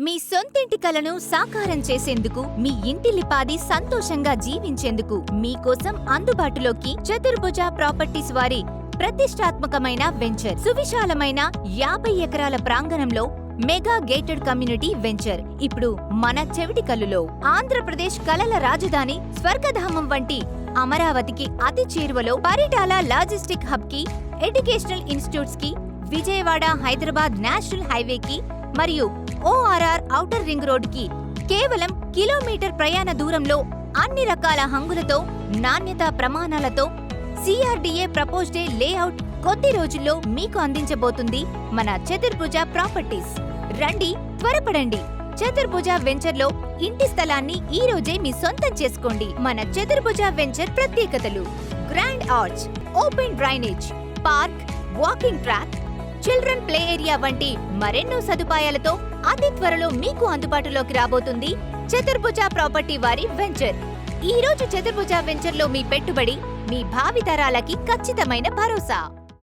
మీ సొంతింటి కలను సాకారం చేసేందుకు, మీ ఇంటిల్లిపాది సంతోషంగా జీవించేందుకు మీకోసం అందుబాటులోకి చతుర్భుజ ప్రాపర్టీస్ వారి ప్రతిష్టాత్మకమైన వెంచర్. సువిశాలమైన 50 ఎకరాల ప్రాంగణంలో మెగా గేటెడ్ కమ్యూనిటీ వెంచర్ ఇప్పుడు మన చెవిటికల్లులో. ఆంధ్రప్రదేశ్ కలల రాజధాని స్వర్గధామం వంటి అమరావతికి అతి చేరువలో, పరిటాల లాజిస్టిక్ హబ్ కి, ఎడ్యుకేషనల్ ఇన్స్టిట్యూట్స్ కి, విజయవాడ హైదరాబాద్ నేషనల్ హైవేకి మరియు ఓఆర్ఆర్ ఔటర్ రింగ్ రోడ్ కి కేవలం కిలోమీటర్ ప్రయాణ దూరంలో అన్ని రకాల హంగులతో, నాణ్యతా ప్రమాణాలతో సిఆర్డీఏ ప్రపోజ్డ్ లేఅవుట్ కొద్ది రోజుల్లో మీకు అందించబోతుంది మన చతుర్భుజ ప్రాపర్టీస్. రండి, త్వరపడండి. చతుర్భుజ వెంచర్ లో ఇంటి స్థలాన్ని ఈ రోజే మీ సొంతం చేసుకోండి. మన చతుర్భుజ వెంచర్ ప్రత్యేకతలు: grand arch, open drainage, park, walking track, children play area వంటి మరెన్నో సదుపాయాలతో అతి త్వరలో మీకు అందుబాటులోకి రాబోతుంది చతుర్భుజ ప్రాపర్టీ వారి వెంచర్. ఈ రోజు చతుర్భుజ వెంచర్ లో మీ పెట్టుబడి మీ భావితరాలకి ఖచ్చితమైన భరోసా.